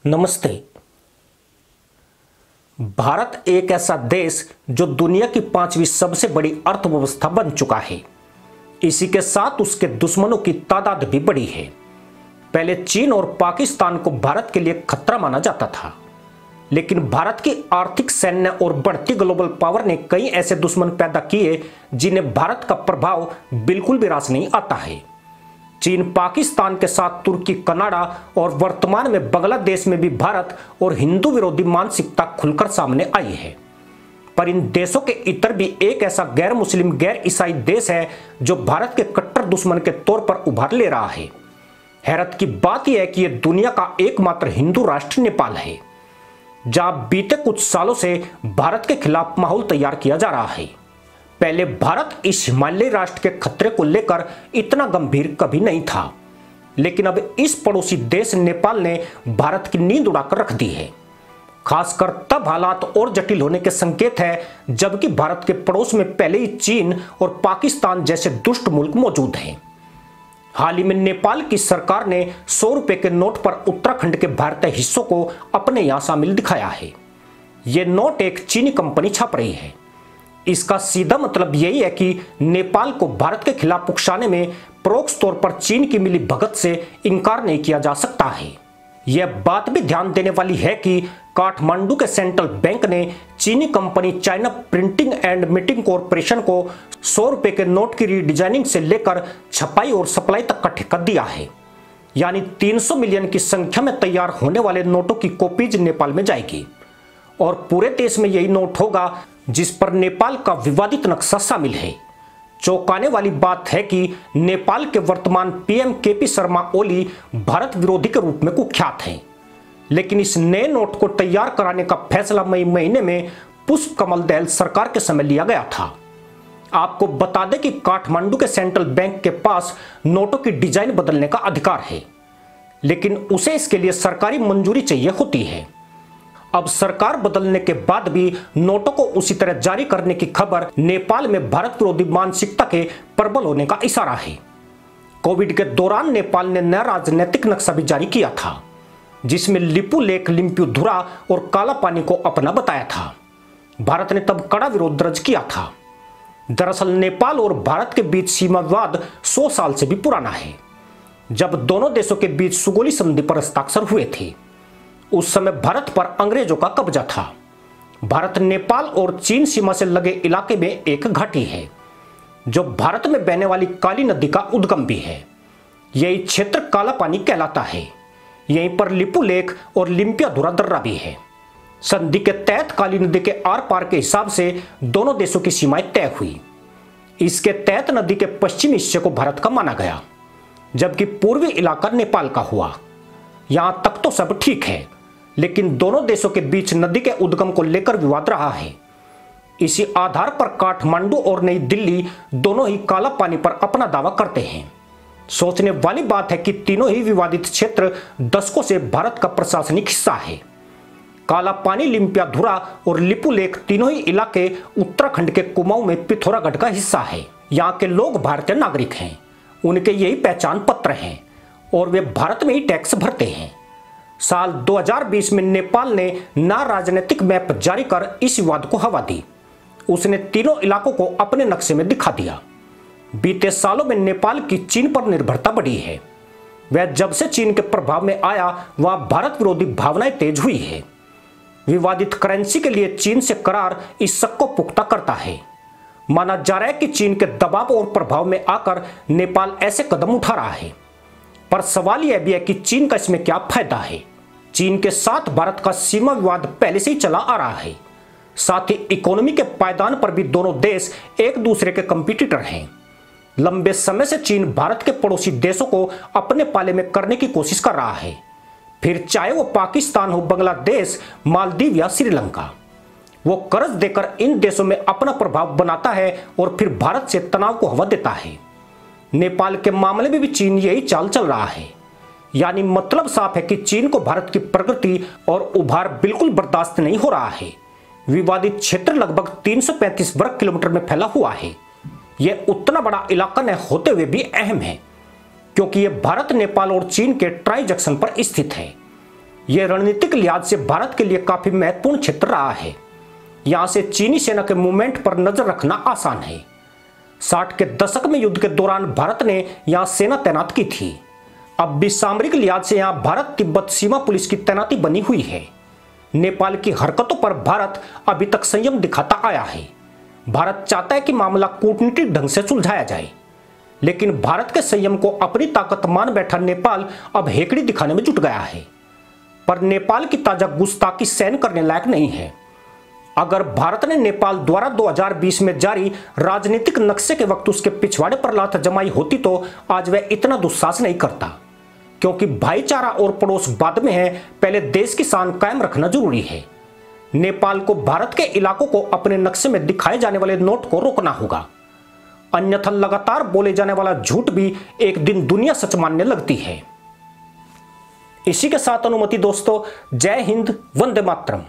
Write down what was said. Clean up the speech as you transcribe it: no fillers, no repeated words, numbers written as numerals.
नमस्ते। भारत एक ऐसा देश जो दुनिया की 5वीं सबसे बड़ी अर्थव्यवस्था बन चुका है। इसी के साथ उसके दुश्मनों की तादाद भी बड़ी है। पहले चीन और पाकिस्तान को भारत के लिए खतरा माना जाता था, लेकिन भारत की आर्थिक, सैन्य और बढ़ती ग्लोबल पावर ने कई ऐसे दुश्मन पैदा किए जिन्हें भारत का प्रभाव बिल्कुल भी रास नहीं आता है। चीन, पाकिस्तान के साथ तुर्की, कनाडा और वर्तमान में बांग्लादेश में भी भारत और हिंदू विरोधी मानसिकता खुलकर सामने आई है। पर इन देशों के इतर भी एक ऐसा गैर मुस्लिम, गैर ईसाई देश है जो भारत के कट्टर दुश्मन के तौर पर उभार ले रहा है। हैरत की बात यह है कि यह दुनिया का एकमात्र हिंदू राष्ट्र नेपाल है, जहां बीते कुछ सालों से भारत के खिलाफ माहौल तैयार किया जा रहा है। पहले भारत इस हिमालयी राष्ट्र के खतरे को लेकर इतना गंभीर कभी नहीं था, लेकिन अब इस पड़ोसी देश नेपाल ने भारत की नींद उड़ाकर रख दी है। खासकर तब हालात और जटिल होने के संकेत है जबकि भारत के पड़ोस में पहले ही चीन और पाकिस्तान जैसे दुष्ट मुल्क मौजूद हैं। हाल ही में नेपाल की सरकार ने 100 रुपए के नोट पर उत्तराखंड के भारतीय हिस्सों को अपने यहां शामिल दिखाया है। यह नोट एक चीनी कंपनी छाप रही है। इसका सीधा मतलब यही है कि नेपाल को भारत के खिलाफ उकसाने में परोक्ष तौर पर चीन की मिली भगत से इनकार नहीं किया जा सकता है। यह बात भी ध्यान देने वाली है कि काठमांडू के सेंट्रल बैंक ने चीनी company China printing and meeting corporation को 100 रुपए के नोट की रीडिजाइनिंग से लेकर छपाई और सप्लाई तक का ठेका दिया है। यानी 300 मिलियन की संख्या में तैयार होने वाले नोटों की कॉपीज नेपाल में जाएगी और पूरे देश में यही नोट होगा जिस पर नेपाल का विवादित नक्शा शामिल है। चौंकाने वाली बात है कि नेपाल के वर्तमान पीएम केपी शर्मा ओली भारत विरोधी के रूप में कुख्यात हैं, लेकिन इस नए नोट को तैयार कराने का फैसला मई महीने में पुष्प कमल दहल सरकार के समय लिया गया था। आपको बता दें कि काठमांडू के सेंट्रल बैंक के पास नोटों की डिजाइन बदलने का अधिकार है, लेकिन उसे इसके लिए सरकारी मंजूरी चाहिए होती है। अब सरकार बदलने के बाद भी नोटों को उसी तरह जारी करने की खबर नेपाल में भारत विरोधी मानसिकता के प्रबल होने का इशारा है। कोविड के दौरान नेपाल ने नया राजनीतिक नक्शा भी जारी किया था, जिसमें लिपु लेख, लिम्पुधुरा और काला पानी को अपना बताया था। भारत ने तब कड़ा विरोध दर्ज किया था। दरअसल नेपाल और भारत के बीच सीमा विवाद 100 साल से भी पुराना है। जब दोनों देशों के बीच सुगोली संधि पर हस्ताक्षर हुए थे, उस समय भारत पर अंग्रेजों का कब्जा था। भारत, नेपाल और चीन सीमा से लगे इलाके में एक घाटी है जो भारत में बहने वाली काली नदी का उद्गम भी है। यही क्षेत्र काला पानी कहलाता है। यहीं पर लिपु लेक और लिम्पियाधुरा दर्रा भी है। संधि के तहत काली नदी के आर पार के हिसाब से दोनों देशों की सीमाएं तय हुई। इसके तहत नदी के पश्चिमी हिस्से को भारत का माना गया, जबकि पूर्वी इलाका नेपाल का हुआ। यहां तक तो सब ठीक है, लेकिन दोनों देशों के बीच नदी के उद्गम को लेकर विवाद रहा है। इसी आधार पर काठमांडू और नई दिल्ली दोनों ही काला पानी पर अपना दावा करते हैं। सोचने वाली बात है कि तीनों ही विवादित क्षेत्र दशकों से भारत का प्रशासनिक हिस्सा है। काला पानी, लिम्पियाधुरा और लिपु लेक तीनों ही इलाके उत्तराखंड के कुमाऊं में पिथौरागढ़ का हिस्सा है। यहाँ के लोग भारतीय नागरिक हैं, उनके यही पहचान पत्र हैं और वे भारत में ही टैक्स भरते हैं। साल 2020 में नेपाल ने नया राजनीतिक मैप जारी कर इस विवाद को हवा दी। उसने तीनों इलाकों को अपने नक्शे में दिखा दिया। बीते सालों में नेपाल की चीन पर निर्भरता बढ़ी है। वह जब से चीन के प्रभाव में आया, वहां भारत विरोधी भावनाएं तेज हुई है। विवादित करेंसी के लिए चीन से करार इस शक को पुख्ता करता है। माना जा रहा है कि चीन के दबाव और प्रभाव में आकर नेपाल ऐसे कदम उठा रहा है। पर सवाल यह भी है कि चीन का इसमें क्या फायदा है। चीन के साथ भारत का सीमा विवाद पहले से ही चला आ रहा है। साथ ही इकोनॉमी के पायदान पर भी दोनों देश एक दूसरे के कंपटीटर हैं। लंबे समय से चीन भारत के पड़ोसी देशों को अपने पाले में करने की कोशिश कर रहा है, फिर चाहे वो पाकिस्तान हो, बांग्लादेश, मालदीव या श्रीलंका। वो कर्ज देकर इन देशों में अपना प्रभाव बनाता है और फिर भारत से तनाव को हवा देता है। नेपाल के मामले में भी चीन यही चाल चल रहा है। यानी मतलब साफ है कि चीन को भारत की प्रगति और उभार बिल्कुल बर्दाश्त नहीं हो रहा है। विवादित क्षेत्र लगभग 335 वर्ग किलोमीटर में फैला हुआ है। यह उतना बड़ा इलाका न होते हुए भी अहम है, क्योंकि यह भारत, नेपाल और चीन के ट्राई जंक्शन पर स्थित है। यह रणनीतिक लिहाज से भारत के लिए काफी महत्वपूर्ण क्षेत्र रहा है। यहां से चीनी सेना के मूवमेंट पर नजर रखना आसान है। 60 के दशक में युद्ध के दौरान भारत ने यहां सेना तैनात की थी। अब भी सामरिक लिहाज से यहां भारत तिब्बत सीमा पुलिस की तैनाती बनी हुई है। नेपाल की हरकतों पर भारत अभी तक संयम दिखाता आया है। भारत चाहता है कि मामला कूटनीतिक ढंग से सुलझाया जाए, लेकिन भारत के संयम को अपनी ताकत मान बैठा नेपाल अब हेकड़ी दिखाने में जुट गया है। पर नेपाल की ताजा गुस्ताखी सहन करने लायक नहीं है। अगर भारत ने नेपाल द्वारा 2020 में जारी राजनीतिक नक्शे के वक्त उसके पिछवाड़े पर लात जमाई होती तो आज वह इतना दुस्साहस नहीं करता, क्योंकि भाईचारा और पड़ोस बाद में है, पहले देश की शान कायम रखना जरूरी है। नेपाल को भारत के इलाकों को अपने नक्शे में दिखाए जाने वाले नोट को रोकना होगा, अन्यथा लगातार बोले जाने वाला झूठ भी एक दिन दुनिया सच मानने लगती है। इसी के साथ अनुमति दोस्तों, जय हिंद, वंदे मातरम।